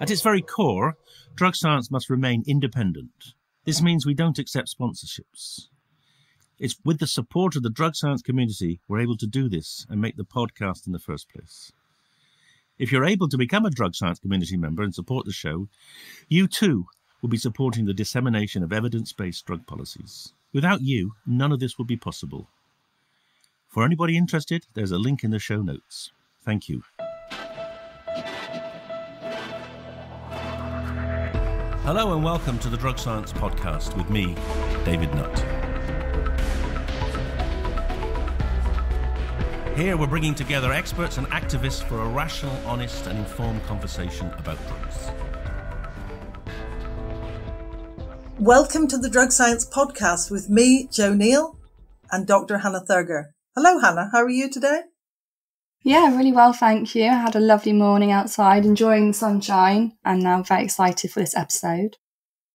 At its very core, drug science must remain independent. This means we don't accept sponsorships. It's with the support of the drug science community we're able to do this and make the podcast in the first place. If you're able to become a drug science community member and support the show, you too will be supporting the dissemination of evidence-based drug policies. Without you, none of this would be possible. For anybody interested, there's a link in the show notes. Thank you. Hello and welcome to the Drug Science Podcast with me, David Nutt. Here we're bringing together experts and activists for a rational, honest and informed conversation about drugs. Welcome to the Drug Science Podcast with me, Jo Neal, and Dr. Hannah Thurgur. Hello, Hannah. How are you today? Yeah, really well, thank you. I had a lovely morning outside, enjoying the sunshine, and now I'm very excited for this episode.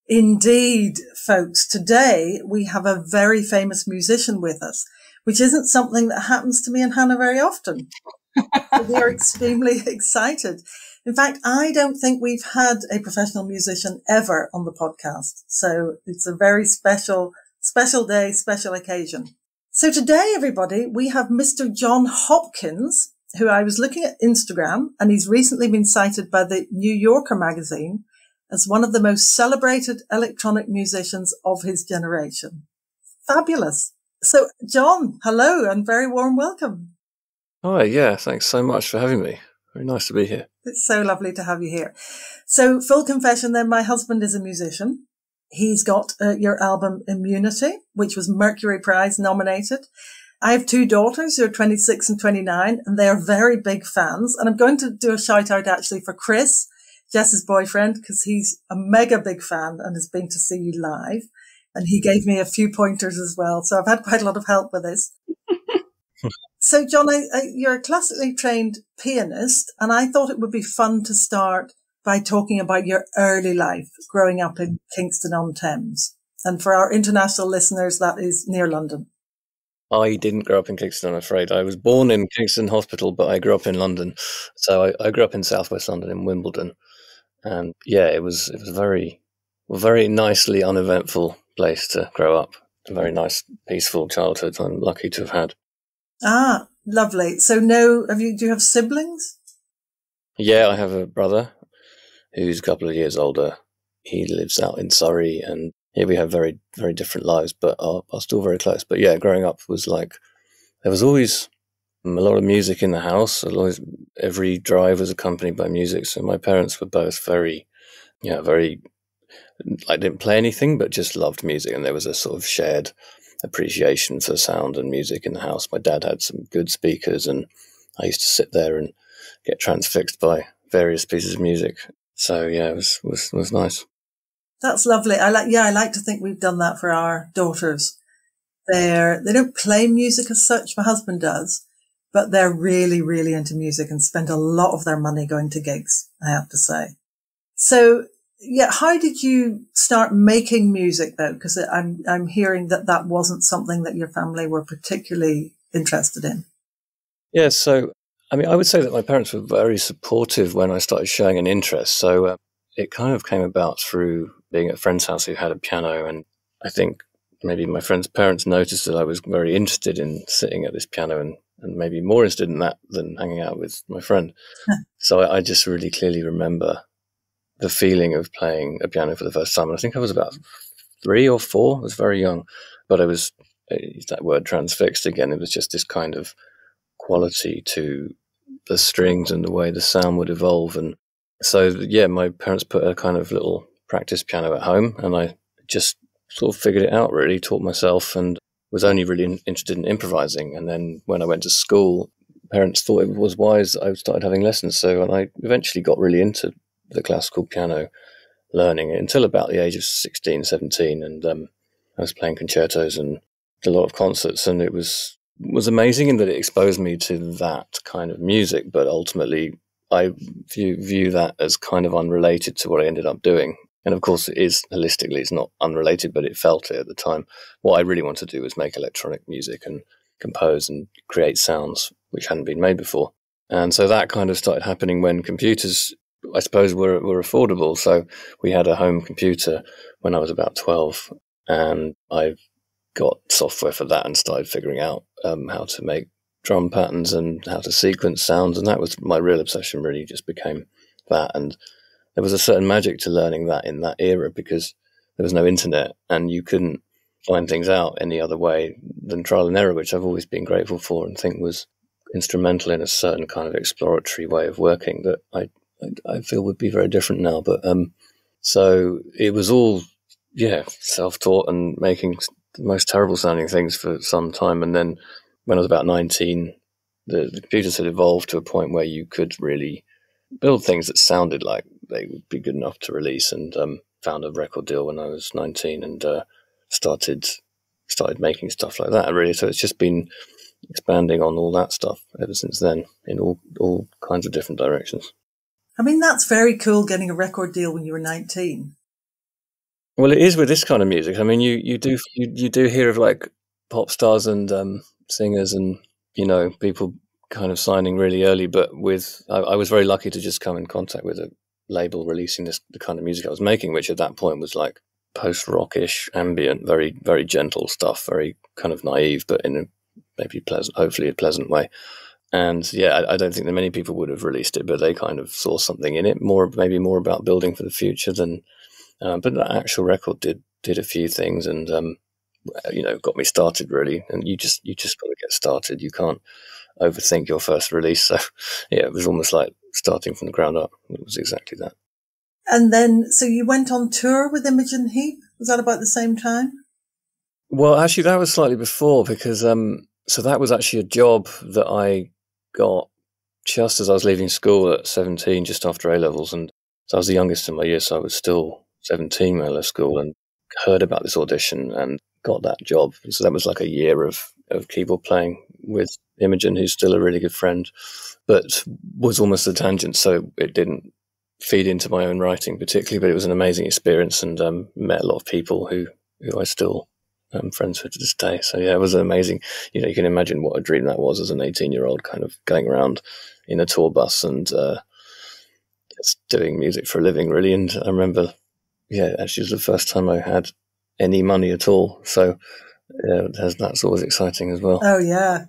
Indeed, folks. Today we have a very famous musician with us, which isn't something that happens to me and Hannah very often. We are extremely excited. In fact, I don't think we've had a professional musician ever on the podcast. So it's a very special day, special occasion. So today, everybody, we have Mr. Jon Hopkins, who I was looking at Instagram, and he's recently been cited by the New Yorker magazine as one of the most celebrated electronic musicians of his generation. Fabulous. So, Jon, hello and very warm welcome. Hi, yeah, thanks so much for having me. Very nice to be here. It's so lovely to have you here. So, full confession then, my husband is a musician. He's got your album Immunity, which was Mercury Prize nominated. I have two daughters who are 26 and 29, and they are very big fans. And I'm going to do a shout out actually for Chris, Jess's boyfriend, because he's a mega big fan and has been to see you live. And he gave me a few pointers as well. So I've had quite a lot of help with this. So, Jon, you're a classically trained pianist, and I thought it would be fun to start by talking about your early life growing up in Kingston-on-Thames. And for our international listeners, that is near London. I didn't grow up in Kingston, I'm afraid. I was born in Kingston Hospital, but I grew up in London. So I grew up in southwest London in Wimbledon. And yeah, it was a very nicely uneventful place to grow up. A very nice, peaceful childhood I'm lucky to have had. Ah, lovely. So do you have siblings? Yeah, I have a brother who's a couple of years older. He lives out in Surrey, and yeah, we have very, very different lives, but are still very close. But yeah, growing up was like, there was always a lot of music in the house. Every drive was accompanied by music. So my parents were both very, I didn't play anything, but just loved music. And there was a sort of shared appreciation for sound and music in the house. My dad had some good speakers, and I used to sit there and get transfixed by various pieces of music. So yeah, it was nice. That's lovely. I like to think we've done that for our daughters. They don't play music as such. My husband does, but they're really, really into music and spend a lot of their money going to gigs, I have to say. So yeah, how did you start making music though? Because I'm hearing that wasn't something that your family were particularly interested in. Yeah, so I mean, I would say that my parents were very supportive when I started showing an interest. So it kind of came about through being at a friend's house who had a piano, and I think maybe my friend's parents noticed that I was very interested in sitting at this piano and maybe more interested in that than hanging out with my friend. So I just really clearly remember the feeling of playing a piano for the first time. And I think I was about 3 or 4. I was very young, but I was, that word transfixed again. It was just this kind of quality to the strings and the way the sound would evolve. And so, yeah, my parents put a kind of little practice piano at home, and I just sort of figured it out, really, taught myself, and was only really interested in improvising. And then when I went to school, parents thought it was wise that I started having lessons. So and I eventually got really into the classical piano learning until about the age of 16, 17. And I was playing concertos and did a lot of concerts, and it was amazing in that it exposed me to that kind of music. But ultimately, I view that as kind of unrelated to what I ended up doing. And of course, it is holistically, it's not unrelated, but it felt it at the time. What I really wanted to do was make electronic music and compose and create sounds which hadn't been made before. And so that kind of started happening when computers I suppose were affordable. So we had a home computer when I was about 12, and I got software for that and started figuring out how to make drum patterns and how to sequence sounds. And that was my real obsession, really just became that. And there was a certain magic to learning that in that era, because there was no internet and you couldn't find things out any other way than trial and error, which I've always been grateful for and think was instrumental in a certain kind of exploratory way of working that I feel would be very different now. But so it was all, self-taught and making the most terrible sounding things for some time. And then when I was about 19, the computers had evolved to a point where you could really build things that sounded like they would be good enough to release, and found a record deal when I was 19 and started making stuff like that, really. So it's just been expanding on all that stuff ever since then in all kinds of different directions. I mean, that's very cool, getting a record deal when you were 19. Well, it is with this kind of music. I mean, you do hear of like pop stars and singers and, people kind of signing really early, but I was very lucky to just come in contact with a label releasing the kind of music I was making, which at that point was like post-rockish, ambient, very, very gentle stuff, very kind of naive, but in a maybe hopefully a pleasant way. And I don't think that many people would have released it, but they kind of saw something in it, maybe more about building for the future than, but that actual record did a few things and, got me started really. And you just got to get started. You can't overthink your first release. So it was almost like starting from the ground up. It was exactly that. And then, so you went on tour with Imogen Heap? Was that about the same time? Well, actually, that was slightly before, because so that was actually a job that I got just as I was leaving school at 17, just after A-levels. And so I was the youngest in my year, so I was still 17 when I left school, and heard about this audition and got that job. And so that was like a year of keyboard playing with Imogen, who's still a really good friend, but was almost a tangent, so it didn't feed into my own writing particularly, but it was an amazing experience, and met a lot of people who I still am friends with to this day. So it was amazing. You can imagine what a dream that was as an 18-year-old, kind of going around in a tour bus and just doing music for a living, really. And I remember, actually it was the first time I had any money at all. So that's always exciting as well. Oh, yeah.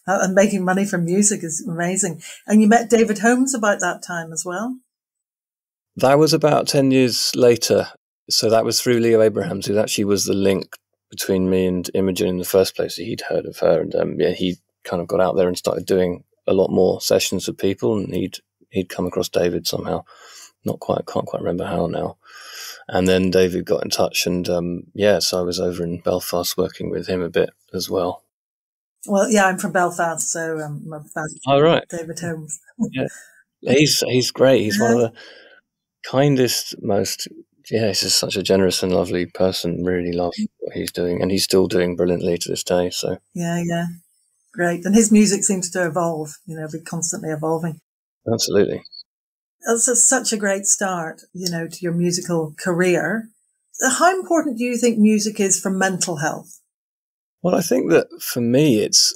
And making money from music is amazing. And you met David Holmes about that time as well? That was about 10 years later. So that was through Leo Abrahams, who actually was the link between me and Imogen in the first place. He'd heard of her, and he kind of got out there and started doing a lot more sessions with people, and he'd come across David somehow. Can't quite remember how now. And then David got in touch, and so I was over in Belfast working with him a bit as well. Well, I'm from Belfast, so I'm a fan of right. David Holmes. Yeah, he's great. He's one of the kindest, most. He's just such a generous and lovely person. Really love what he's doing, and he's still doing brilliantly to this day. So yeah, great. And his music seems to evolve. Be constantly evolving. Absolutely. That's such a great start, to your musical career. How important do you think music is for mental health? Well, I think that for me, it's,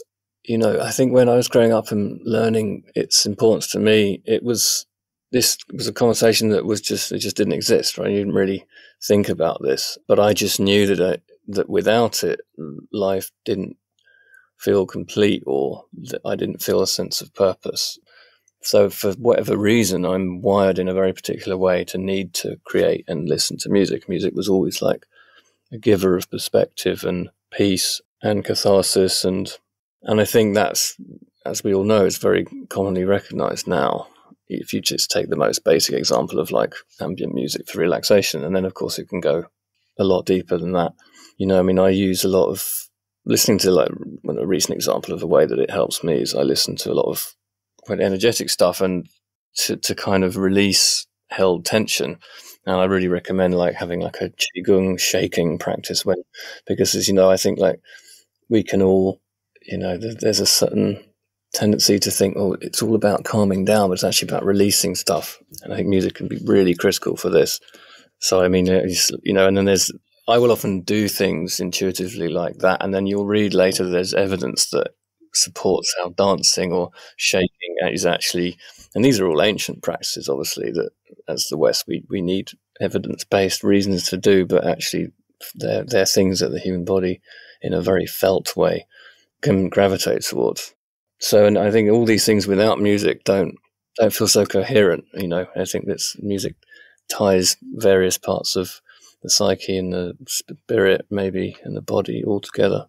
I think when I was growing up and learning its importance to me, this was a conversation that it just didn't exist, right? You didn't really think about this, but I just knew that without it, life didn't feel complete, or that I didn't feel a sense of purpose. So for whatever reason, I'm wired in a very particular way to need to create and listen to music. Music was always like a giver of perspective and peace and catharsis. And I think that's, as we all know, it's very commonly recognized now. If you just take the most basic example of like ambient music for relaxation, and then of course it can go a lot deeper than that. I use a lot of listening to, like, a recent example of the way that it helps me is I listen to a lot of quite energetic stuff, and to kind of release held tension. And I really recommend like having like a qigong shaking practice because as you know, I think like we can all, there's a certain tendency to think, oh, it's all about calming down, but it's actually about releasing stuff. And I think music can be really critical for this. So, I mean, and then I will often do things intuitively like that. And then you'll read later there's evidence that supports how dancing or shaking is actually And these are all ancient practices, obviously, that as the West, we need evidence-based reasons to do, but actually they're things that the human body, in a very felt way, can gravitate towards. So, and I think all these things without music don't feel so coherent. I think that music ties various parts of the psyche and the spirit, maybe, and the body all together.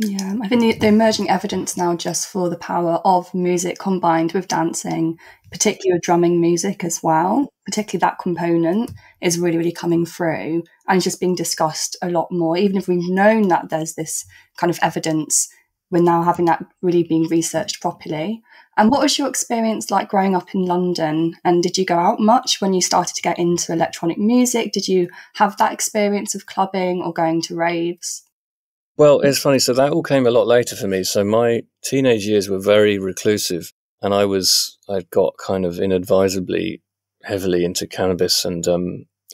Yeah, I think the emerging evidence now just for the power of music combined with dancing, particularly with drumming music as well, particularly that component is really, really coming through and just being discussed a lot more. Even if we've known that there's this kind of evidence, we're now having that really being researched properly. And what was your experience like growing up in London? And did you go out much when you started to get into electronic music? Did you have that experience of clubbing or going to raves? Well, it's funny. So that all came a lot later for me. So my teenage years were very reclusive, and I got kind of inadvisably heavily into cannabis. And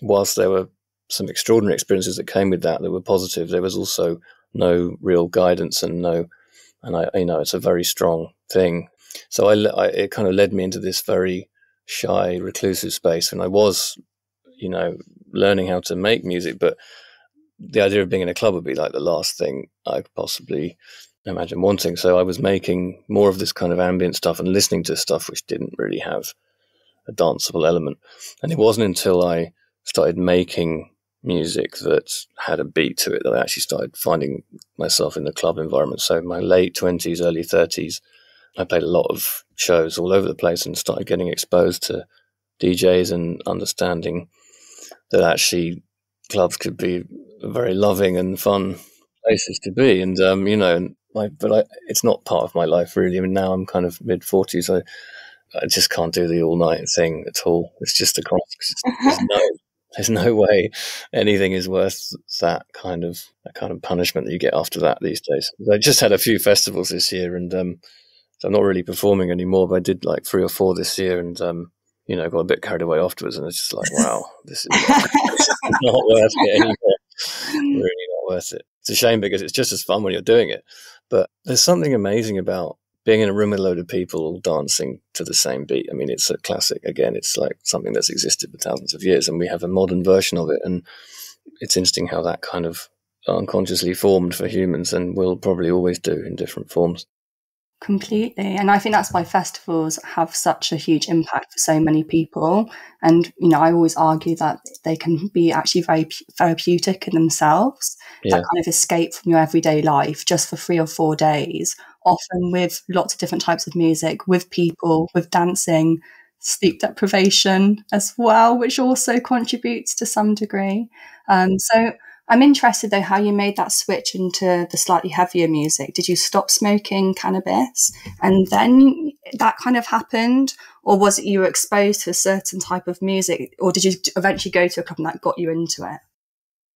whilst there were some extraordinary experiences that came with that were positive, there was also no real guidance and it's a very strong thing. So it kind of led me into this very shy, reclusive space. And I was, learning how to make music, but the idea of being in a club would be like the last thing I could possibly imagine wanting. So I was making more of this kind of ambient stuff and listening to stuff which didn't really have a danceable element. And it wasn't until I started making music that had a beat to it that I actually started finding myself in the club environment. So in my late 20s, early 30s, I played a lot of shows all over the place and started getting exposed to DJs and understanding that actually clubs could be very loving and fun places to be. And, it's not part of my life really. I mean, now I'm kind of mid-40s. I just can't do the all-night thing at all. It's just there's no way anything is worth that kind of punishment that you get after that these days. I just had a few festivals this year, and so I'm not really performing anymore, but I did like 3 or 4 this year, and got a bit carried away afterwards, and it's just like, wow, this is not worth it anymore. Really not worth it. It's a shame because it's just as fun when you're doing it, but there's something amazing about being in a room with a load of people all dancing to the same beat. I mean, it's a classic. Again, it's like something that's existed for thousands of years, and we have a modern version of it. And it's interesting how that kind of unconsciously formed for humans and will probably always do in different forms. Completely. And I think that's why festivals have such a huge impact for so many people. And, I always argue that they can be actually very therapeutic in themselves. Yeah. That kind of escape from your everyday life just for 3 or 4 days, often with lots of different types of music, with people, with dancing, sleep deprivation as well, which also contributes to some degree. So I'm interested, though, how you made that switch into the slightly heavier music. Did you stop smoking cannabis and then that kind of happened? Or was it you were exposed to a certain type of music? Or did you eventually go to a club and that got you into it?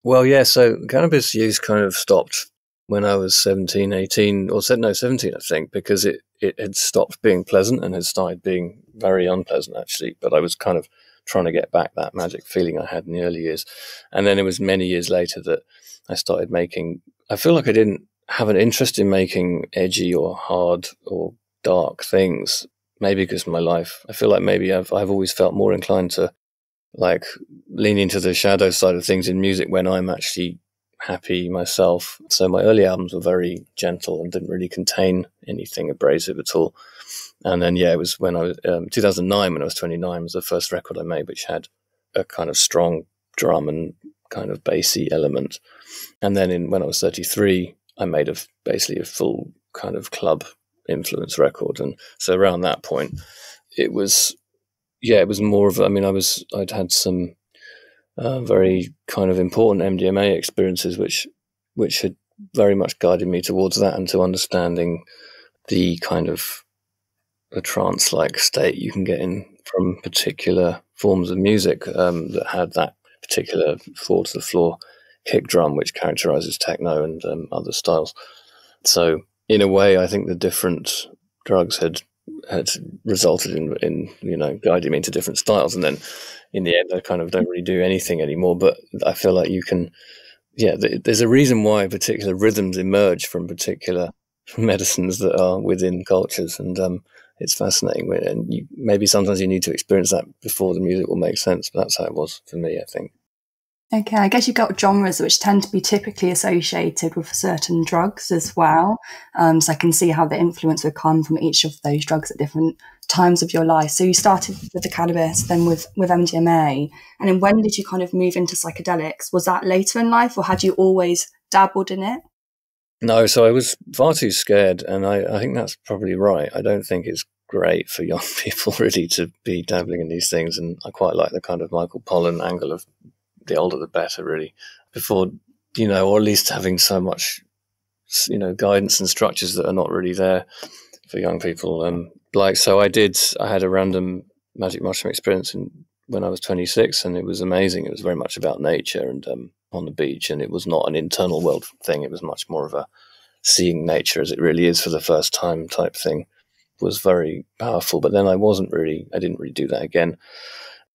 Well, yeah, so cannabis use kind of stopped when I was 17, I think, because it had stopped being pleasant and had started being very unpleasant, actually. But I was kind of trying to get back that magic feeling I had in the early years. And then it was many years later that I started making, I feel like I didn't have an interest in making edgy or hard or dark things, maybe because of my life. I feel like maybe I've always felt more inclined to like lean into the shadow side of things in music when I'm actually happy myself. So my early albums were very gentle and didn't really contain anything abrasive at all. And then, it was when I was 2009, when I was 29, was the first record I made, which had a kind of strong drum and kind of bassy element. And then when I was 33, I made basically a full kind of club influence record. And so around that point, it was more of, I'd had some very kind of important MDMA experiences, which had very much guided me towards that and to understanding the kind of a trance-like state you can get in from particular forms of music that had that particular four-to-the-floor kick drum, which characterizes techno and other styles. So in a way, I think the different drugs had resulted in guiding me into different styles. And then in the end, I kind of don't really do anything anymore. But I feel like you can, there's a reason why particular rhythms emerge from particular medicines that are within cultures. And it's fascinating. And maybe sometimes you need to experience that before the music will make sense. But that's how it was for me, I think. Okay, I guess you've got genres which tend to be typically associated with certain drugs as well. So I can see how the influence would come from each of those drugs at different times of your life. So you started with the cannabis, then with MDMA. And then when did you kind of move into psychedelics? Was that later in life, or had you always dabbled in it? No, so I was far too scared, and I think that's probably right. I don't think it's great for young people really to be dabbling in these things, and I quite like the kind of Michael Pollan angle of the older the better, really, before, or at least having so much, guidance and structures that are not really there for young people. So I had a random magic mushroom experience when I was 26, and it was amazing. It was very much about nature and on the beach, and it was not an internal world thing. It was much more of a seeing nature as it really is for the first time type thing. It was very powerful, but then I didn't really do that again.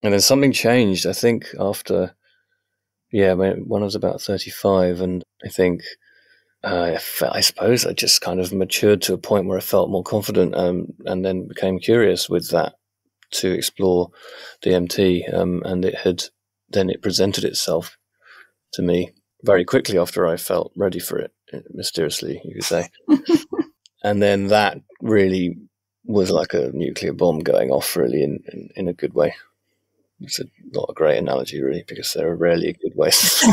And then something changed, I think, after, when I was about 35, and I think I suppose I just kind of matured to a point where I felt more confident, and then became curious with that to explore DMT, and it presented itself to me very quickly after I felt ready for it, mysteriously, you could say. And then that really was like a nuclear bomb going off, really, in a good way. It's not a great analogy, really, because there are rarely good ways.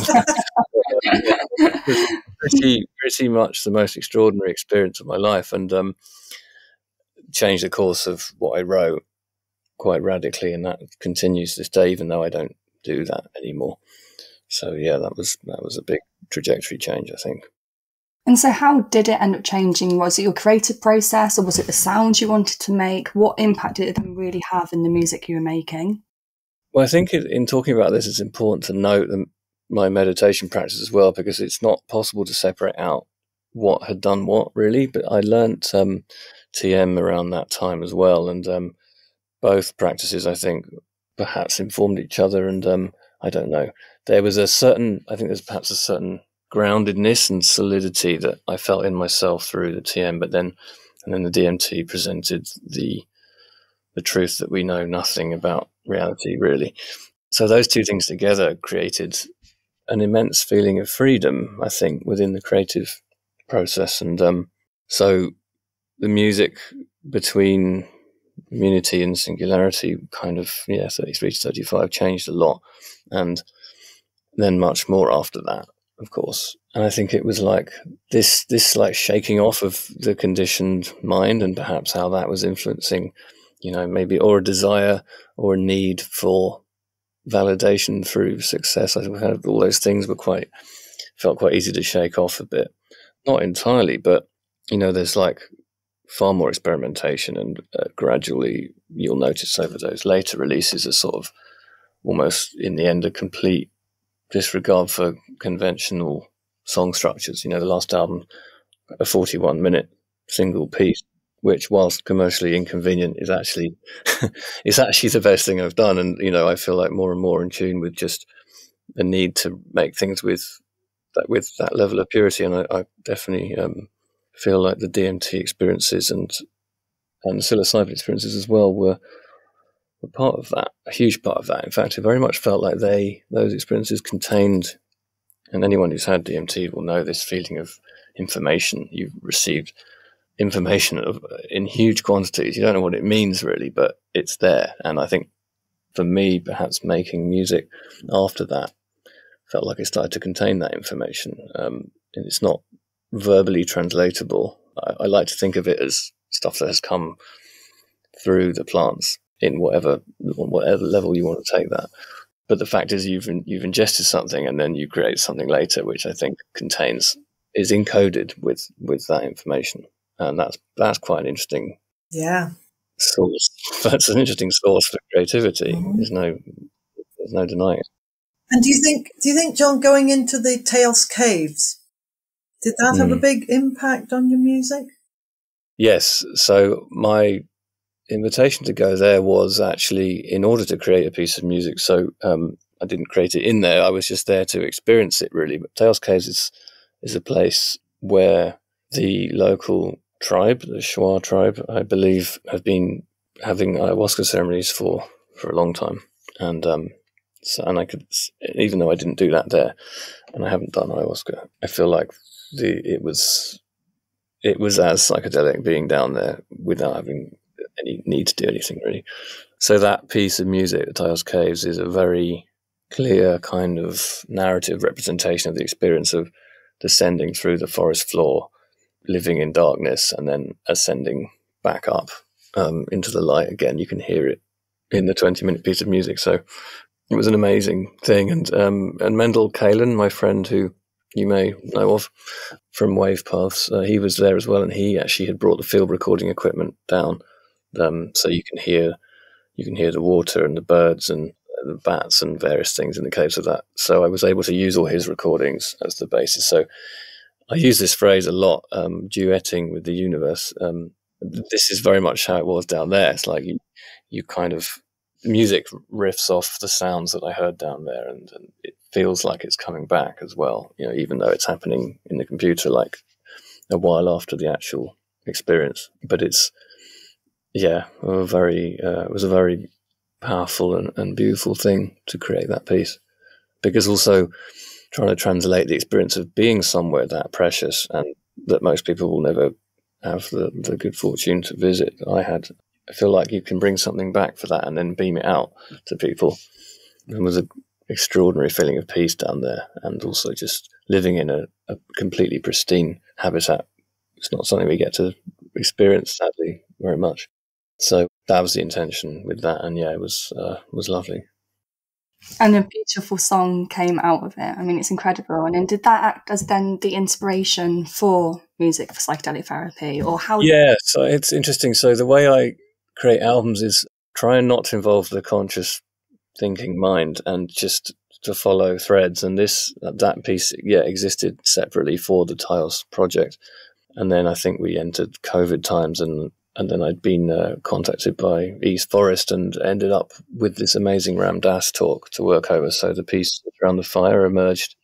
Pretty much the most extraordinary experience of my life, and changed the course of what I wrote quite radically, and that continues this day, even though I don't do that anymore. So that was a big trajectory change, I think. And so how did it end up changing? Was it your creative process, or was it the sound you wanted to make? What impact did it really have in the music you were making? Well, I think in talking about this, it's important to note my meditation practice as well, because it's not possible to separate out what had done what, really. But I learnt TM around that time as well, and both practices, I think, perhaps informed each other, and I don't know. I think there's perhaps a certain groundedness and solidity that I felt in myself through the TM, and then the DMT presented the truth that we know nothing about reality, really. So those two things together created an immense feeling of freedom, I think, within the creative process. And so the music between immunity and singularity kind of, 33 to 35 changed a lot. And then much more after that, of course. And I think it was like this like shaking off of the conditioned mind, and perhaps how that was influencing, maybe, or a desire or a need for validation through success. I think all those things felt quite easy to shake off a bit. Not entirely, but, there's like far more experimentation, and gradually you'll notice over those later releases a sort of almost, in the end, a complete disregard for conventional song structures. The last album, a 41-minute single piece, which, whilst commercially inconvenient, is actually it's actually the best thing I've done. And I feel like more and more in tune with just the need to make things with that level of purity. And I definitely feel like the DMT experiences and the psilocybin experiences as well were part of that, a huge part of that. In fact, it very much felt like those experiences contained, and anyone who's had DMT will know this feeling of information. You've received information in huge quantities. You don't know what it means, really, but it's there. And I think for me, perhaps making music after that felt like it started to contain that information. And it's not verbally translatable. I like to think of it as stuff that has come through the plants in whatever level you want to take that. But the fact is, you've ingested something, and then you create something later, which I think is encoded with that information. And that's quite an interesting source. That's an interesting source for creativity. Mm-hmm. There's no denying it. And do you think, Jon, going into the Tails Caves, did that have a big impact on your music? Yes. So my invitation to go there was actually in order to create a piece of music. So I didn't create it in there. I was just there to experience it, really. But Tails Caves is a place where the local tribe, the Shuar tribe, I believe, have been having ayahuasca ceremonies for a long time. And and I could, even though I didn't do that there, and I haven't done ayahuasca, I feel like it was as psychedelic being down there without having any need to do anything really. So that piece of music, the Taos Caves, is a very clear kind of narrative representation of the experience of descending through the forest floor, living in darkness, and then ascending back up into the light again. You can hear it in the 20-minute piece of music. So it was an amazing thing. And Mendel Kalen, my friend who you may know of from Wave Paths, he was there as well, and he actually had brought the field recording equipment down, so you can hear the water and the birds and the bats and various things in the caves of that. So I was able to use all his recordings as the basis. So I use this phrase a lot, duetting with the universe. This is very much how it was down there. It's like you kind of, music riffs off the sounds that I heard down there, and it feels like it's coming back as well, even though it's happening in the computer like a while after the actual experience. But it's, it was a very powerful and beautiful thing to create that piece, because also trying to translate the experience of being somewhere that precious and that most people will never have the good fortune to visit. I feel like you can bring something back for that and then beam it out to people. It was an extraordinary feeling of peace down there, and also just living in a completely pristine habitat. It's not something we get to experience, sadly, very much. So that was the intention with that, and it was lovely. And a beautiful song came out of it. I mean, it's incredible. And then did that act as then the inspiration for music for psychedelic therapy, or how? Yeah, so it's interesting. So the way I create albums is trying not to involve the conscious thinking mind and just to follow threads. And that piece, existed separately for the Taos project. And then I think we entered COVID times, and then I'd been contacted by East Forest and ended up with this amazing Ram Dass talk to work over. So the piece Around the Fire emerged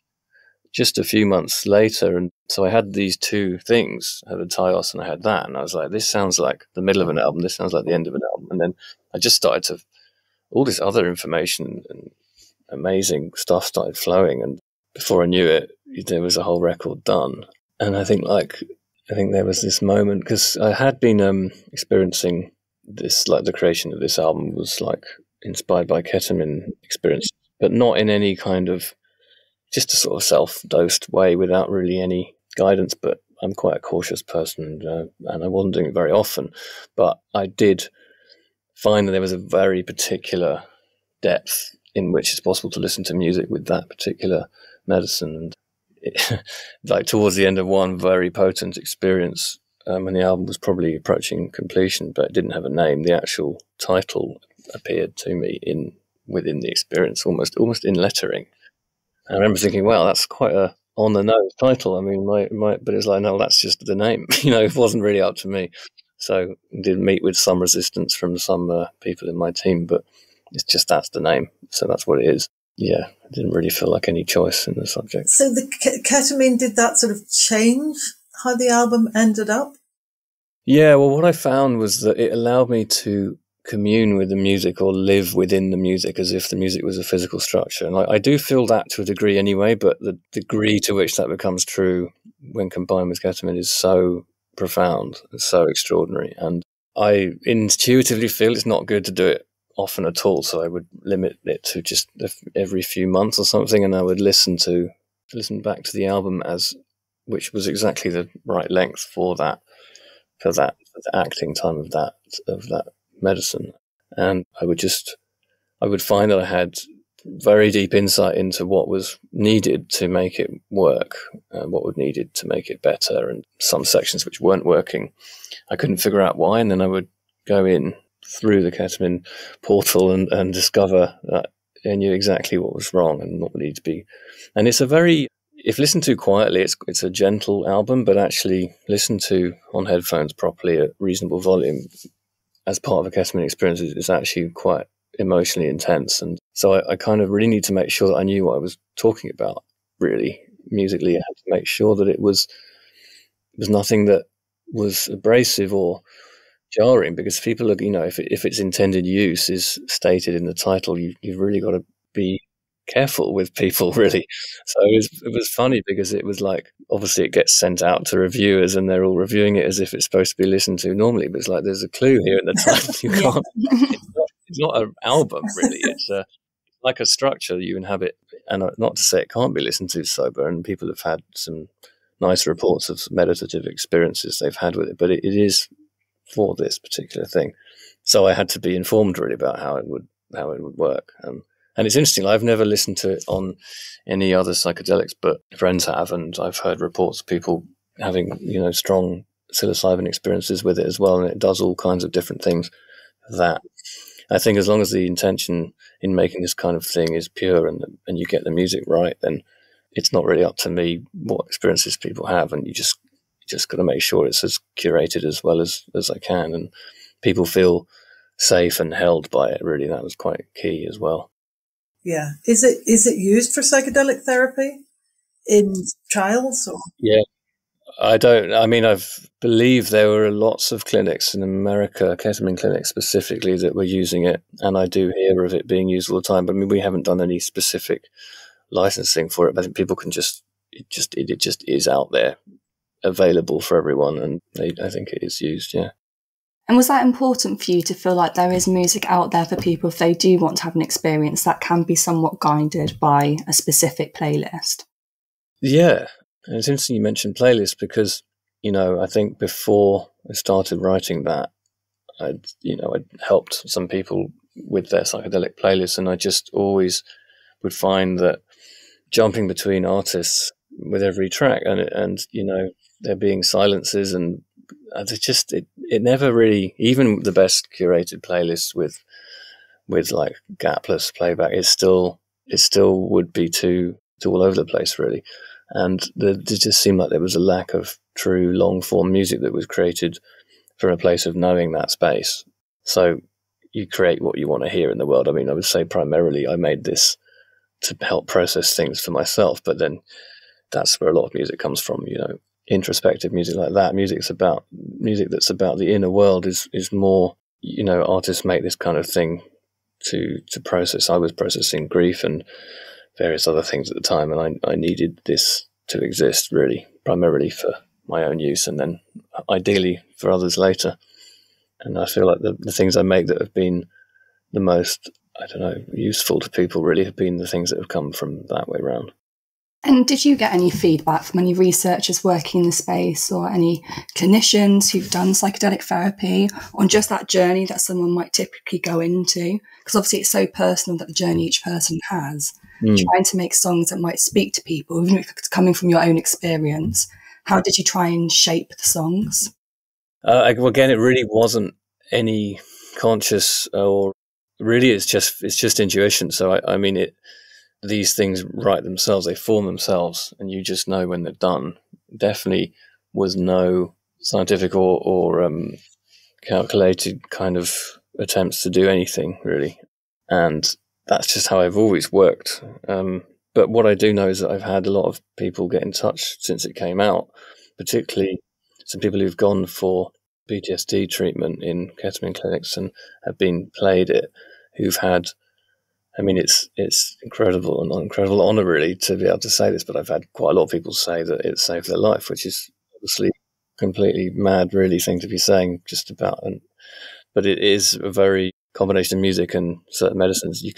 just a few months later. And so I had these two things. I had the Taos and I had that. And I was like, this sounds like the middle of an album. This sounds like the end of an album. And then I just started to, all this other information and amazing stuff started flowing. And before I knew it, there was a whole record done. And I think there was this moment, because I had been experiencing this, like the creation of this album was like inspired by ketamine experience, but not in any kind of, just a sort of self-dosed way without really any guidance. But I'm quite a cautious person, and I wasn't doing it very often. But I did find that there was a very particular depth in which it's possible to listen to music with that particular medicine. And like towards the end of one very potent experience, when the album was probably approaching completion, but it didn't have a name, the actual title appeared to me within the experience, almost in lettering. And I remember thinking, wow, that's quite a on the nose title. I mean, but it's like, no, that's just the name. It wasn't really up to me. So I did meet with some resistance from some people in my team, but it's just, that's the name. So that's what it is. Yeah, I didn't really feel like any choice in the subject. So the ketamine, did that sort of change how the album ended up? Yeah, well, what I found was that it allowed me to commune with the music or live within the music as if the music was a physical structure. And I do feel that to a degree anyway, but the degree to which that becomes true when combined with ketamine is so profound, it's so extraordinary. And I intuitively feel it's not good to do it often at all, so I would limit it to just every few months or something, and I would listen back to the album which was exactly the right length for the acting time of that medicine. And I would find that I had very deep insight into what was needed to make it work, what was needed to make it better, and some sections which weren't working, I couldn't figure out why, and then I would go in through the ketamine portal and discover that I knew exactly what was wrong and what needed to be. And it's if listened to quietly, it's a gentle album, but actually listened to on headphones properly at reasonable volume as part of a ketamine experience is actually quite emotionally intense. And so I kind of really need to make sure that I knew what I was talking about, really. Musically, I had to make sure that it was nothing that was abrasive or jarring, because people are, if its intended use is stated in the title, you've really got to be careful with people, really. So it was funny, because it was like, obviously it gets sent out to reviewers and they're all reviewing it as if it's supposed to be listened to normally, but it's like, there's a clue here in the title. You can't, it's not an album, really. It's like a structure you inhabit, and not to say it can't be listened to sober, and people have had some nice reports of meditative experiences they've had with it, but it is for this particular thing. So I had to be informed really about how it would work. And it's interesting, I've never listened to it on any other psychedelics, but friends have, and I've heard reports of people having, strong psilocybin experiences with it as well, and it does all kinds of different things. That I think, as long as the intention in making this kind of thing is pure and you get the music right, then it's not really up to me what experiences people have, and you just got to make sure it's as curated as well as I can, and people feel safe and held by it. Really, that was quite key as well. Yeah. Is it used for psychedelic therapy in trials? Or? Yeah. I believe there were lots of clinics in America, ketamine clinics specifically, that were using it. And I do hear of it being used all the time. But we haven't done any specific licensing for it. But I think people can it just is out there, available for everyone. And I think it is used, yeah. And was that important for you to feel like there is music out there for people if they do want to have an experience that can be somewhat guided by a specific playlist? Yeah. And it's interesting you mentioned playlists, because, I think before I started writing that, I'd helped some people with their psychedelic playlists, and I just always would find that jumping between artists with every track and there being silences, and it never really, even the best curated playlists with like gapless playback, it still would be too all over the place, really. And it just seemed like there was a lack of true long form music that was created from a place of knowing that space. So you create what you want to hear in the world. I mean, I would say primarily I made this to help process things for myself, but then that's where a lot of music comes from, introspective music like that. Music that's about the inner world is more, artists make this kind of thing to process. I was processing grief and various other things at the time, and I needed this to exist, really, primarily for my own use, and then ideally for others later. And I feel like the things I make that have been the most, useful to people really have been the things that have come from that way around. And did you get any feedback from any researchers working in the space, or any clinicians who've done psychedelic therapy, on just that journey that someone might typically go into? Because obviously it's so personal, that the journey each person has. Trying to make songs that might speak to people, even if it's coming from your own experience. How did you try and shape the songs? Again, it really wasn't any conscious, or really it's just intuition. So these things write themselves, they form themselves, and you just know when they're done. Definitely was no scientific or calculated kind of attempts to do anything, really. And that's just how I've always worked. But what I do know is that I've had a lot of people get in touch since it came out, particularly some people who've gone for PTSD treatment in ketamine clinics and have been played it, who've had, it's incredible, and an incredible honor, really, to be able to say this, but I've had quite a lot of people say that it saved their life, which is obviously completely mad, really, thing to be saying just about. But it is a very combination of music and certain medicines. You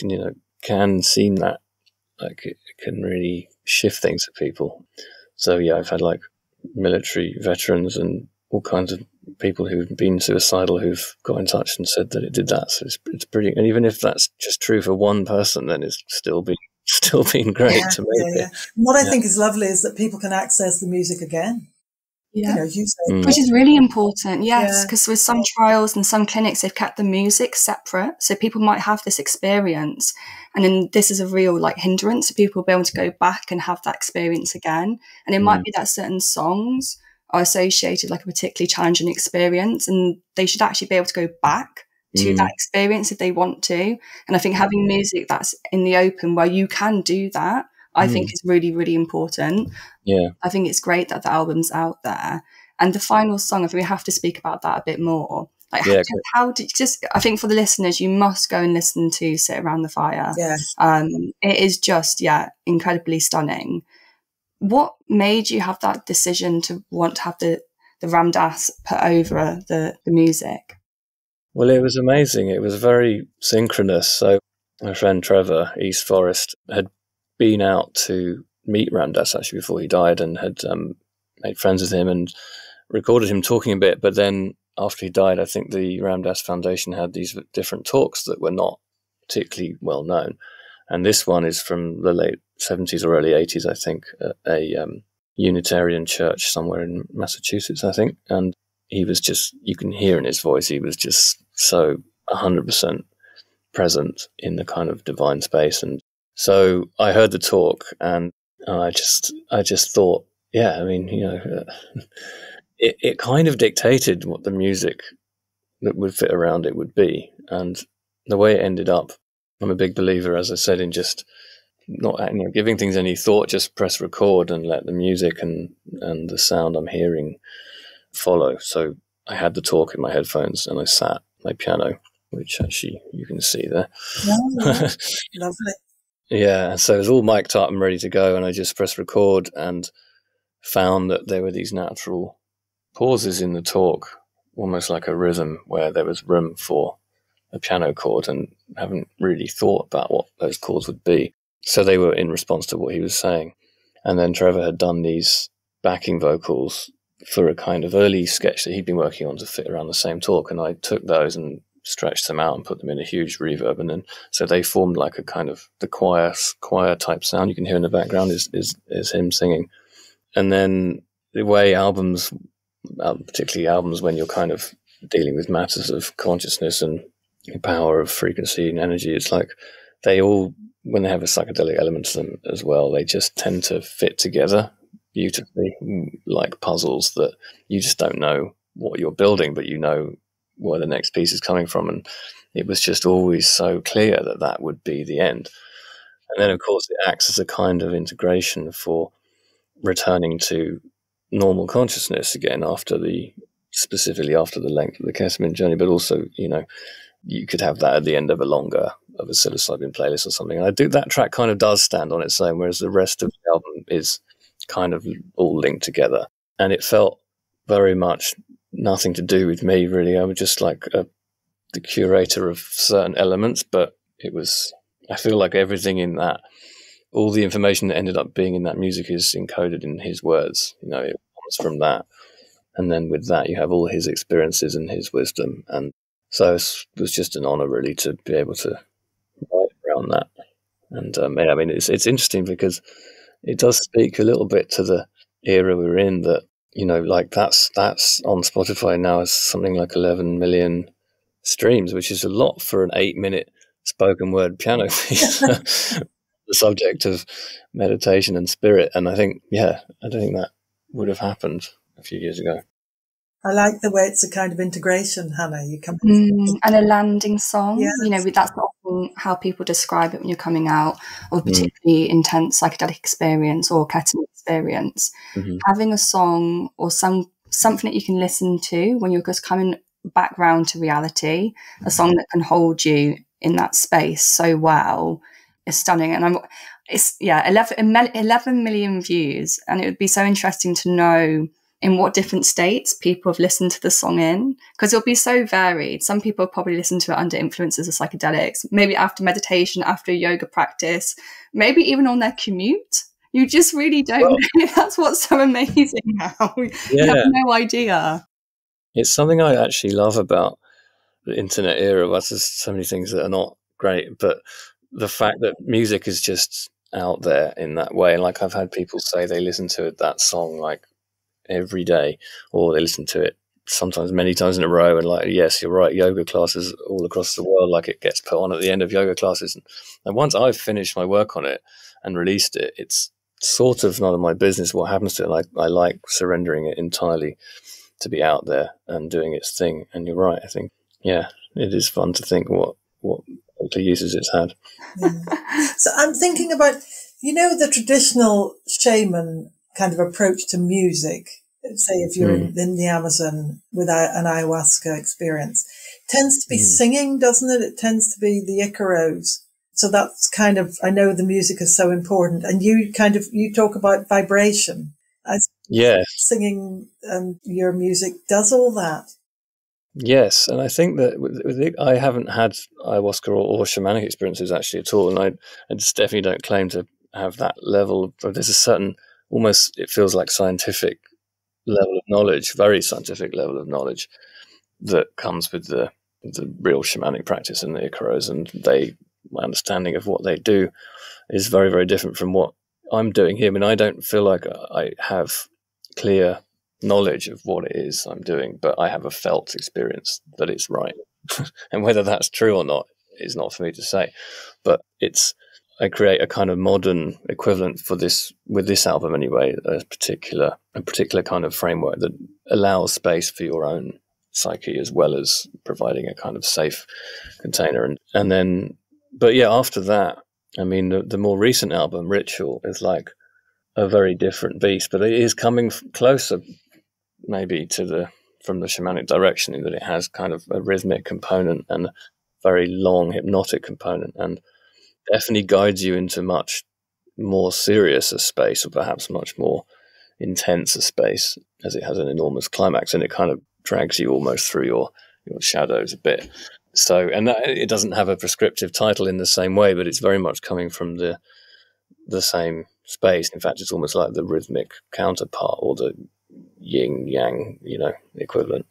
can seem that, like, it can really shift things for people. So yeah, I've had like military veterans and all kinds of people who've been suicidal who've got in touch and said that it did that. So it's pretty, and even if that's just true for one person, then it's still been great to make it. What I think is lovely is that people can access the music again. Yeah, you say, which is really important. Yes, because with some trials and some clinics, they've kept the music separate, so people might have this experience, and then this is a real hindrance to people being able to go back and have that experience again. And it might be that certain songs are associated like a particularly challenging experience, and they should actually be able to go back to that experience if they want to. And I think having music that's in the open where you can do that, I think is really, really important. Yeah. I think it's great that the album's out there. And the final song, I think we have to speak about that a bit more. Like, Yeah, how did just? I think for the listeners, you must go and listen to "Sit Around the Fire." Yeah. It is just incredibly stunning. What made you have that decision to want to have the Ram Dass put over the music? Well, it was amazing. It was very synchronous. So my friend Trevor, East Forest, had been out to meet Ram Dass actually before he died, and had made friends with him and recorded him talking a bit. But then after he died, I think the Ram Dass Foundation had these different talks that were not particularly well known. And this one is from the late 70s or early 80s, I think, at a Unitarian church somewhere in Massachusetts, I think. And he was just, you can hear in his voice, he was just so 100% present in the kind of divine space. And so I heard the talk, and I just thought, yeah, I mean, it kind of dictated what the music that would fit around it would be. And the way it ended up, I'm a big believer, as I said, in just not giving things any thought, just press record and let the music and the sound I'm hearing follow. So I had the talk in my headphones and I sat at my piano, which actually you can see there. Oh, lovely. Yeah, so it was all mic'd up and ready to go, and I just pressed record and found that there were these natural pauses in the talk, almost like a rhythm where there was room for a piano chord, and haven't really thought about what those chords would be. So they were in response to what he was saying. And then Trevor had done these backing vocals for a kind of early sketch that he'd been working on to fit around the same talk, and I took those and stretched them out and put them in a huge reverb, and then so they formed like a kind of the choir type sound you can hear in the background is him singing. And then the way albums, particularly albums when you're kind of dealing with matters of consciousness and the power of frequency and energy, it's like they all, when they have a psychedelic element to them as well, they just tend to fit together beautifully, like puzzles that you just don't know what you're building, but you know where the next piece is coming from. And it was just always so clear that that would be the end. And then, of course, it acts as a kind of integration for returning to normal consciousness again specifically after the length of the ketamine journey, but also, you could have that at the end of a psilocybin playlist or something. And that track kind of does stand on its own, whereas the rest of the album is kind of all linked together. And it felt very much nothing to do with me, really. I was just like the curator of certain elements, but I feel like everything in that, all the information that ended up being in that music is encoded in his words. It comes from that. And then with that, you have all his experiences and his wisdom. And so it was just an honor, really, to be able to write around that. And it's interesting because it does speak a little bit to the era we're in, that, like that's on Spotify now is something like 11 million streams, which is a lot for an 8-minute spoken word piano piece. The subject of meditation and spirit. And I think, I don't think that would have happened a few years ago. I like the way it's a kind of integration, Hannah. You come and a landing song. Yes. That's often how people describe it when you're coming out of a particularly intense psychedelic experience or ketamine experience. Mm-hmm. Having a song or something that you can listen to when you're just coming back round to reality, a song that can hold you in that space so well, is stunning. And it's 11 million views, and it would be so interesting to know in what different states people have listened to the song in, because it'll be so varied. Some people probably listen to it under influences of psychedelics, maybe after meditation, after a yoga practice, maybe even on their commute. You just really don't know. That's what's so amazing now. You have no idea. It's something I actually love about the internet era. Well, there's so many things that are not great, but the fact that music is just out there in that way. Like, I've had people say they listen to that song like every day, or they listen to it sometimes many times in a row. And like, yes, you're right, yoga classes all across the world, like it gets put on at the end of yoga classes. And once I've finished my work on it and released it, it's sort of none of my business what happens to it. I like surrendering it entirely to be out there and doing its thing. And you're right, I think, it is fun to think what uses it's had. So I'm thinking about, the traditional shaman kind of approach to music say if you're in the Amazon with an ayahuasca experience, tends to be singing, doesn't it? It tends to be the Icaros. So that's kind of, I know the music is so important, and you talk about vibration. Yes. Singing and your music does all that. Yes, and I think that I haven't had ayahuasca or shamanic experiences actually at all, and I just definitely don't claim to have that level of, there's a certain, almost, it feels like scientific level of knowledge, very scientific level of knowledge that comes with the real shamanic practice and the Icaros, and my understanding of what they do is very, very different from what I'm doing here. I mean, I don't feel like I have clear knowledge of what it is I'm doing, but I have a felt experience that it's right. And whether that's true or not is not for me to say. But I create a kind of modern equivalent for this, with this album anyway, a particular kind of framework that allows space for your own psyche as well as providing a kind of safe container. And then, but yeah, after that, I mean, the more recent album, Ritual, is like a very different beast, but it is coming closer maybe from the shamanic direction, in that it has kind of a rhythmic component and a very long hypnotic component, and definitely guides you into much more serious a space, or perhaps much more intense a space, as it has an enormous climax, and it kind of drags you almost through your shadows a bit. So, and it doesn't have a prescriptive title in the same way, but it's very much coming from the same space. In fact, it's almost like the rhythmic counterpart, or the yin yang, equivalent.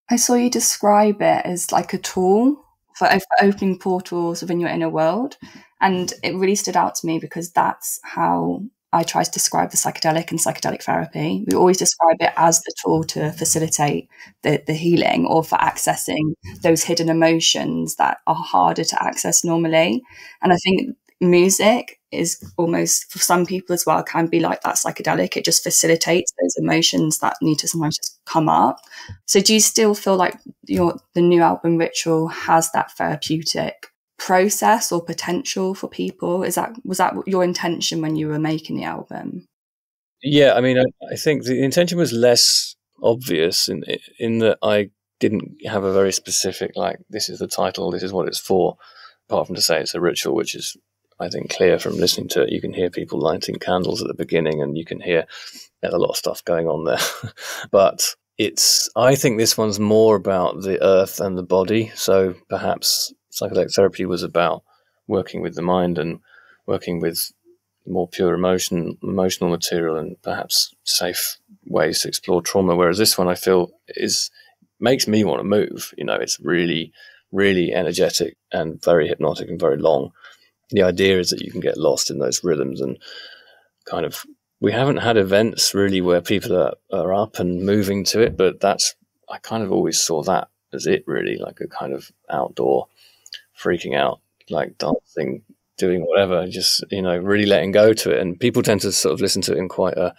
I saw you describe it as like a tool for opening portals within your inner world, and it really stood out to me because that's how I try to describe the psychedelic and psychedelic therapy. We always describe it as the tool to facilitate the healing, or for accessing those hidden emotions that are harder to access normally. And I think music is almost, for some people as well, can be like that psychedelic. It just facilitates those emotions that need to sometimes just come up. So do you still feel like the new album Ritual has that therapeutic process or potential for people? Was that your intention when you were making the album? Yeah, I mean, I think the intention was less obvious in that I didn't have a very specific, like, this is the title, this is what it's for, apart from to say it's a ritual, which is, I think, clear from listening to it. You can hear people lighting candles at the beginning, and you can hear there's a lot of stuff going on there. But I think this one's more about the earth and the body. So perhaps psychedelic therapy was about working with the mind and working with more pure emotional material and perhaps safe ways to explore trauma. Whereas this one, I feel, makes me want to move. It's really, really energetic and very hypnotic and very long. The idea is that you can get lost in those rhythms, and kind of, we haven't had events really where people are up and moving to it, but I kind of always saw that as it, really, like a kind of outdoor freaking out, like dancing, doing whatever, just, really letting go to it. And people tend to sort of listen to it in quite a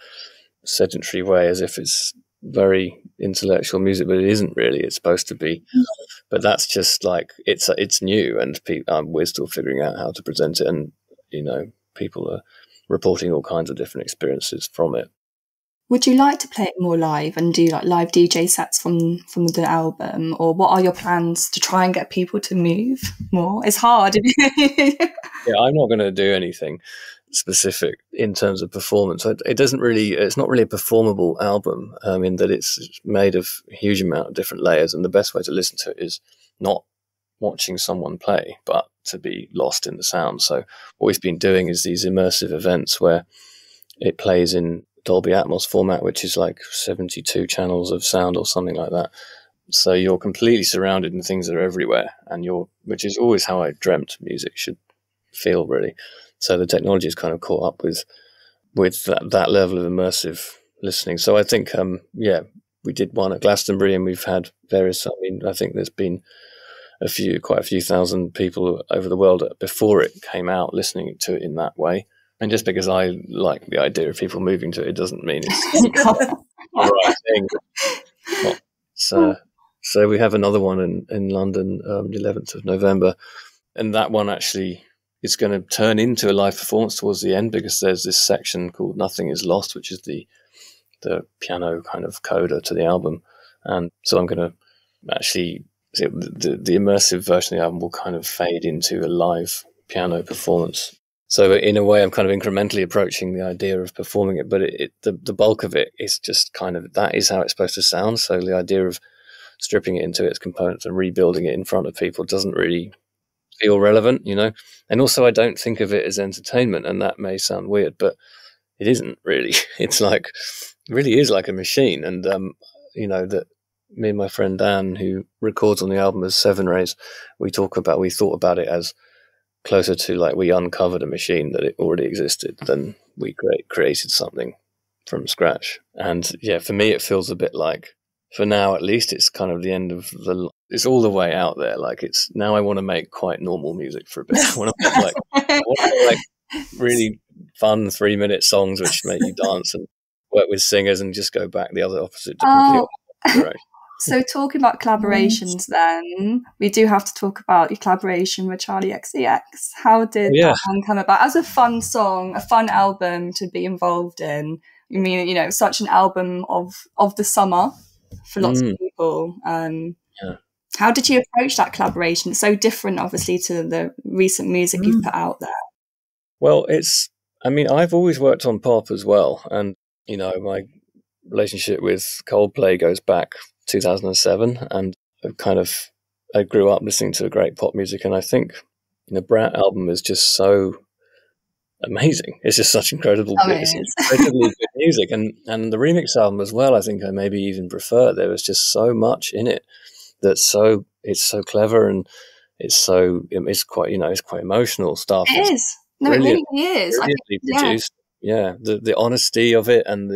sedentary way, as if it's very intellectual music, but it isn't really. It's supposed to be. But that's just like, it's new, and we're still figuring out how to present it, and people are reporting all kinds of different experiences from it. Would you like to play it more live and do like live DJ sets from the album, or what are your plans to try and get people to move more? It's hard. Yeah, I'm not going to do anything specific in terms of performance. It's not really a performable album, in that it's made of a huge amount of different layers, and the best way to listen to it is not watching someone play, but to be lost in the sound. So what we've been doing is these immersive events where it plays in Dolby Atmos format, which is like 72 channels of sound or something like that. So you're completely surrounded and things are everywhere, which is always how I dreamt music should feel, really. So the technology is kind of caught up with that level of immersive listening. So I think, we did one at Glastonbury, and we've had various. I mean, I think there's been quite a few thousand people over the world before it came out listening to it in that way. And just because I like the idea of people moving to it doesn't mean it's the right thing. So we have another one in London, the 11th of November, and that one actually is going to turn into a live performance towards the end, because there's this section called Nothing is Lost, which is the the piano kind of coda to the album. And so I'm going to actually, the immersive version of the album will kind of fade into a live piano performance. So in a way, I'm kind of incrementally approaching the idea of performing it, but the bulk of it is just kind of, that is how it's supposed to sound. So the idea of stripping it into its components and rebuilding it in front of people doesn't really feel relevant, you know? And also I don't think of it as entertainment, and that may sound weird, but it isn't really. It's like, it really is like a machine. And, you know, that me and my friend Dan, who records on the album as Seven Rays, we thought about it as closer to like we uncovered a machine that it already existed than we created something from scratch. And yeah, for me, it feels a bit like, for now at least, it's kind of the end of it's all the way out there. Like, it's now I want to make quite normal music for a bit. I want to make really fun 3-minute songs which make you dance and work with singers and just go back the other opposite direction. So talking about collaborations, then we do have to talk about your collaboration with Charlie XCX. How did that one come about? As a fun song, a fun album to be involved in. I mean, you know, such an album of the summer for lots of people. How did you approach that collaboration? It's so different, obviously, to the recent music you've put out there. Well, I've always worked on pop as well. And, you know, my relationship with Coldplay goes back 2007, and I grew up listening to great pop music, and I think the Brat album is just so amazing. It's just such incredibly good music, and the remix album as well, I think I maybe even prefer. There was just so much in it it's so clever, and it's quite emotional stuff. It is. No, it really is. Brilliantly produced. Yeah, the honesty of it, and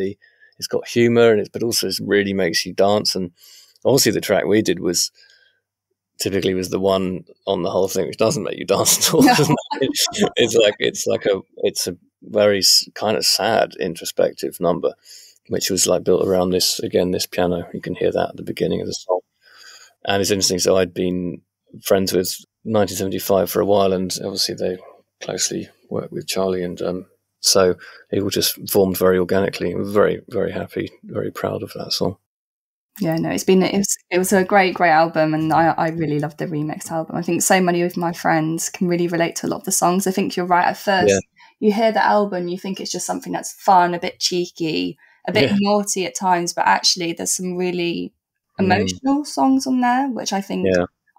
it's got humor, but also it really makes you dance. And obviously the track we did was the one on the whole thing which doesn't make you dance at all. No. It's a very kind of sad introspective number, which was like built around this piano. You can hear that at the beginning of the song. And it's interesting. So I'd been friends with 1975 for a while, and obviously they closely worked with Charlie, and so it all just formed very organically. I was very, very happy, very proud of that song. Yeah, no, it was a great album, and I really loved the remix album. I think so many of my friends can really relate to a lot of the songs. I think you're right. At first, you hear the album, you think it's just something that's fun, a bit cheeky, a bit naughty at times, but actually there's some really emotional songs on there, which I think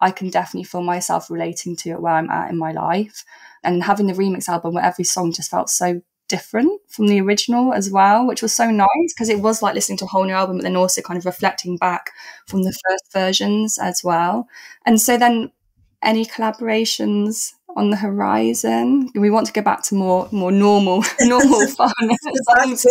I can definitely feel myself relating to at where I'm at in my life. And having the remix album where every song just felt so different from the original as well, which was so nice, because it was like listening to a whole new album, but then also kind of reflecting back from the first versions as well. And so then, any collaborations on the horizon? We want to go back to more normal fun songs.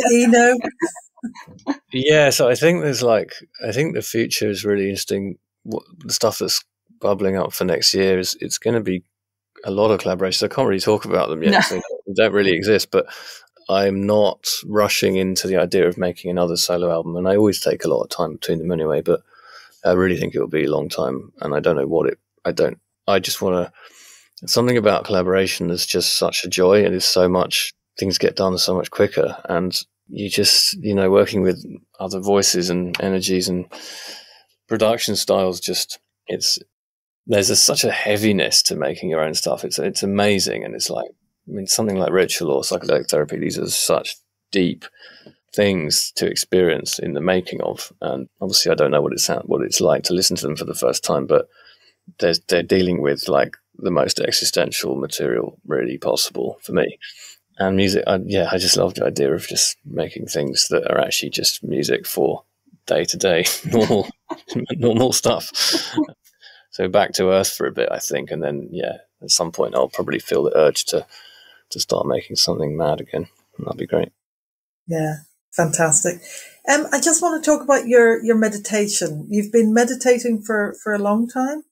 Yeah, so I think the future is really interesting. The stuff that's bubbling up for next year it's going to be a lot of collaborations. I can't really talk about them yet. No. So they don't really exist, but I'm not rushing into the idea of making another solo album, and I always take a lot of time between them anyway, but I really think it will be a long time, and I don't know I just want to, something about collaboration is just such a joy, and it's so much, things get done so much quicker, and you just, working with other voices and energies and production styles, there's such a heaviness to making your own stuff. It's amazing. And it's like, something like Ritual or Psychedelic Therapy, these are such deep things to experience in the making of. And obviously I don't know what it's like to listen to them for the first time, but they're dealing with like the most existential material really possible for me. And music, I just love the idea of just making things that are actually just music for day-to-day normal stuff. So back to earth for a bit, I think, and then at some point I'll probably feel the urge to start making something mad again. That'd be great. Yeah, fantastic. I just want to talk about your meditation. You've been meditating for a long time?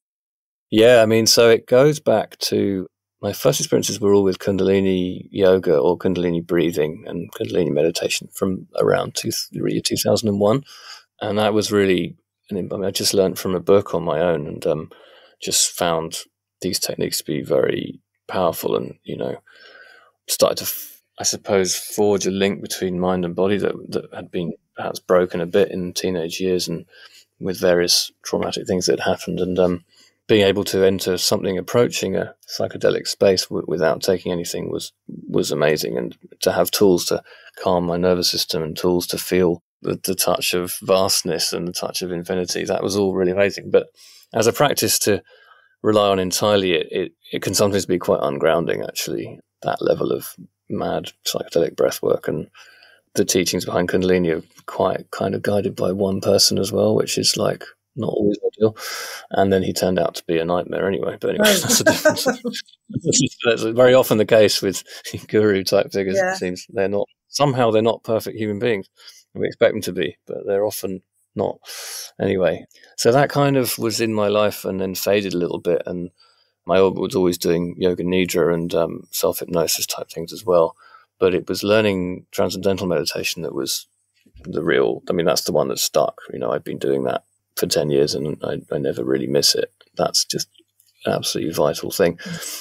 Yeah, so it goes back to my first experiences were all with Kundalini yoga or Kundalini breathing and Kundalini meditation from around 2001, and that was really. I just learned from a book on my own, and just found these techniques to be very powerful, and started to, I suppose, forge a link between mind and body that had been perhaps broken a bit in teenage years and with various traumatic things that had happened. And being able to enter something approaching a psychedelic space without taking anything was amazing. And to have tools to calm my nervous system and tools to feel the touch of vastness and the touch of infinity, that was all really amazing. But as a practice to rely on entirely, it can sometimes be quite ungrounding, actually, that level of mad psychedelic breath work. And the teachings behind Kundalini are quite kind of guided by one person as well, which is like not always ideal. And then he turned out to be a nightmare anyway. But anyway, that's a difference. That's very often the case with guru type figures. It seems they're not perfect human beings. We expect them to be, but they're often not. Anyway, so that kind of was in my life and then faded a little bit. And I was always doing yoga nidra and self-hypnosis type things as well. But it was learning transcendental meditation that was the real, I mean, that's the one that stuck. I've been doing that for 10 years and I never really miss it. That's just an absolutely vital thing.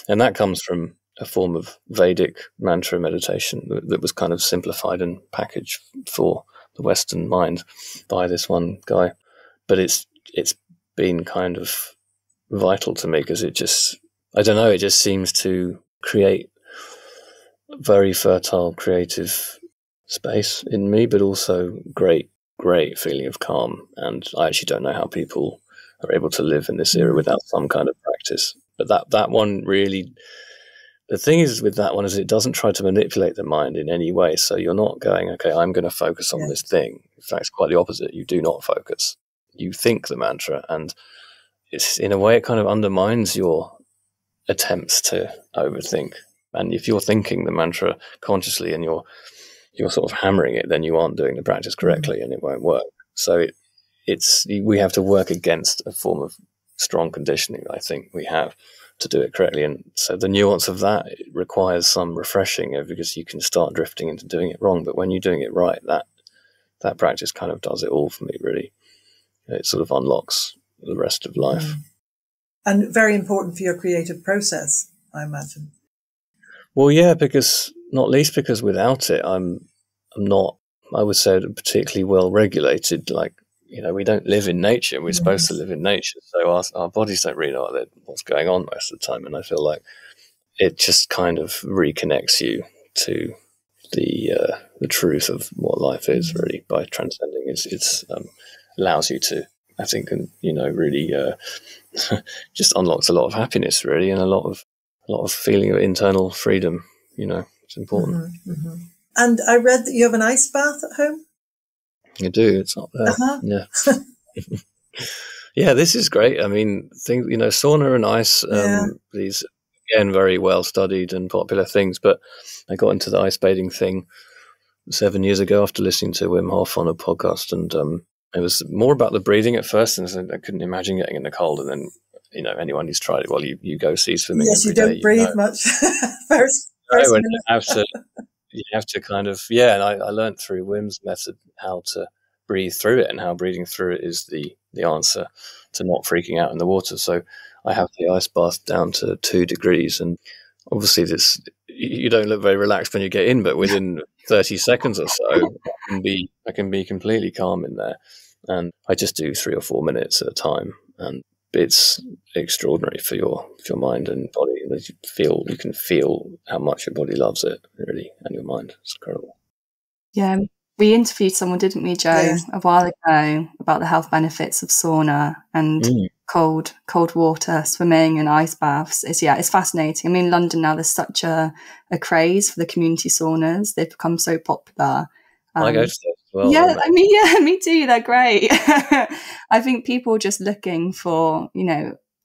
And that comes from a form of Vedic mantra meditation that was kind of simplified and packaged for the Western mind by this one guy. But it's been kind of vital to me because it just seems to create very fertile creative space in me, but also great feeling of calm. And I actually don't know how people are able to live in this era without some kind of practice. But that one really, the thing is with that one is it doesn't try to manipulate the mind in any way. So you're not going, okay, I'm going to focus on this thing. In fact, it's quite the opposite. You do not focus. You think the mantra, and it's in a way it kind of undermines your attempts to overthink. And if you're thinking the mantra consciously and you're sort of hammering it, then you aren't doing the practice correctly and it won't work. So we have to work against a form of strong conditioning I think we have to do it correctly. And so the nuance of that, it requires some refreshing because you can start drifting into doing it wrong. But when you're doing it right, that practice kind of does it all for me, really. It sort of unlocks the rest of life. And very important for your creative process, I imagine. Well, yeah, not least because without it, I'm not, I would say, particularly well regulated. Like, we don't live in nature. We're supposed to live in nature. So our bodies don't really know what's going on most of the time. And I feel like it just kind of reconnects you to the truth of what life is, really, by transcending. It's allows you to, I think, really just unlocks a lot of happiness, really, and a lot of feeling of internal freedom. It's important. And I read that you have an ice bath at home. I do. It's up there. Yeah. Yeah, this is great. I mean, sauna and ice, these, again, very well studied and popular things, but I got into the ice bathing thing 7 years ago after listening to Wim Hof on a podcast, and it was more about the breathing at first, and I couldn't imagine getting in the cold. And then, anyone who's tried it, well, you go sea swimming. Yes, you don't breathe much. first you have to kind of, and I learned through Wim's method how to breathe through it and how breathing through it is the answer to not freaking out in the water. So I have the ice bath down to 2 degrees, and obviously you don't look very relaxed when you get in, but within 30 seconds or so, I can be completely calm in there. And I just do 3 or 4 minutes at a time, and it's extraordinary for your mind and body. You can feel how much your body loves it, really, and your mind. It's incredible. Yeah, we interviewed someone, didn't we, Joe, a while ago about the health benefits of sauna and cold water, swimming and ice baths. It's fascinating. I mean, in London now, there's such a craze for the community saunas. They've become so popular. I go to those as well. Yeah, I mean, me too. They're great. I think people are just looking for,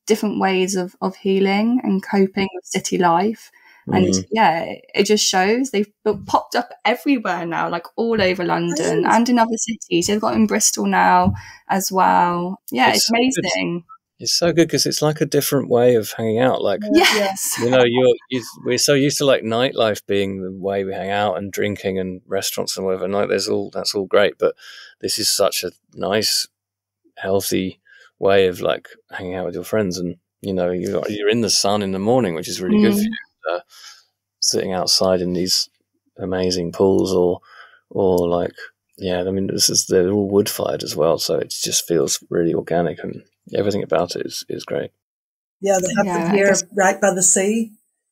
different ways of healing and coping with city life. And it just shows they've popped up everywhere now, like all over London and in other cities. They've got in Bristol now as well. Yeah, it's amazing. It's so good because it's like a different way of hanging out. Like, yes, we're so used to like nightlife being the way we hang out and drinking and restaurants and whatever. No, that's all great, but this is such a nice, healthy way of like hanging out with your friends, and you're in the sun in the morning, which is really good for you. Sitting outside in these amazing pools, or like Yeah, I mean, they're all wood fired as well, so it just feels really organic, and everything about it is great. Yeah, they have them here right by the sea,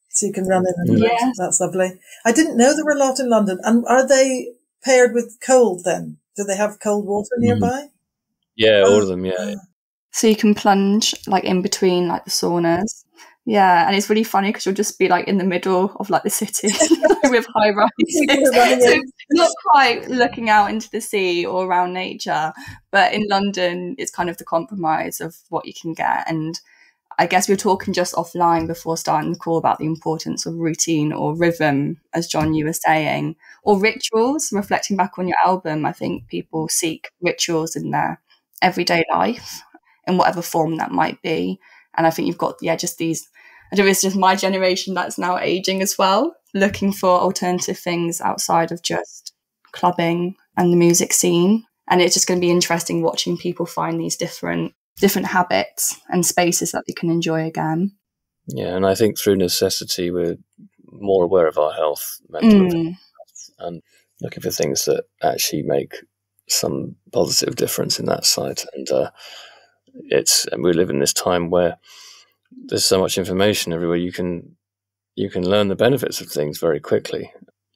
so you can run in and out. That's lovely. I didn't know there were a lot in London. And are they paired with cold then? Do they have cold water nearby? Yeah, all of them, yeah. So you can plunge like in between like the saunas. Yeah, and it's really funny because you'll just be like in the middle of like the city with high rises. So not quite looking out into the sea or around nature, but in London it's kind of the compromise of what you can get. And I guess we were talking just offline before starting the call about the importance of routine or rhythm, as Jon, you were saying, or rituals. Reflecting back on your album, I think people seek rituals in their everyday life in whatever form that might be. And I think you've got, just these, I don't know, it's just my generation that's now aging as well, looking for alternative things outside of just clubbing and the music scene. And it's just going to be interesting watching people find these different habits and spaces that they can enjoy again. Yeah, and I think through necessity, we're more aware of our health, mental health, and looking for things that actually make some positive difference in that side. And we live in this time where there's so much information everywhere. You can learn the benefits of things very quickly,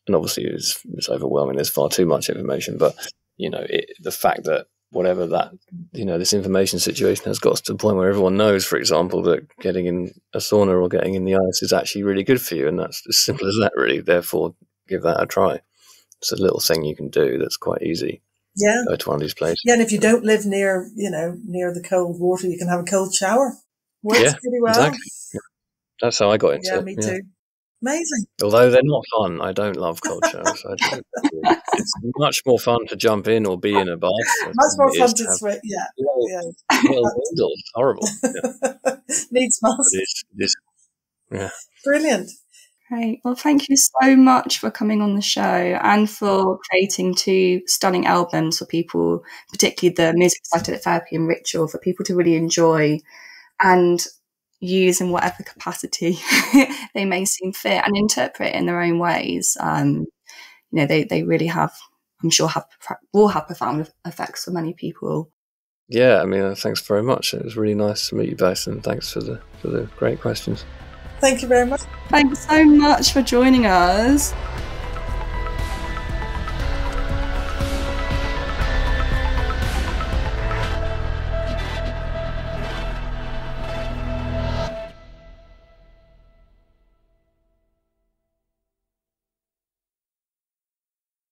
and obviously it's overwhelming. There's far too much information, but the fact that whatever that this information situation has got to the point where everyone knows, for example, that getting in a sauna or getting in the ice is actually really good for you, and that's as simple as that, really. Therefore, give that a try. It's a little thing you can do that's quite easy. Yeah, go to one of these places. Yeah, and if you don't live near the cold water, you can have a cold shower. Works pretty well. Exactly. Yeah. That's how I got into it. Yeah, me too. Amazing. Although they're not fun. I don't love cold showers. It's much more fun to jump in or be in a bath. Much more fun to sweat. Yeah. It's horrible. Yeah. Needs must. Yeah. Brilliant. Great. Well, thank you so much for coming on the show and for creating 2 stunning albums for people, particularly the music, psychedelic therapy and ritual, for people to really enjoy and use in whatever capacity they may seem fit and interpret in their own ways. They really have, I'm sure, will have profound effects for many people. Yeah, I mean, thanks very much. It was really nice to meet you both, and thanks for the great questions. Thank you very much. Thanks so much for joining us.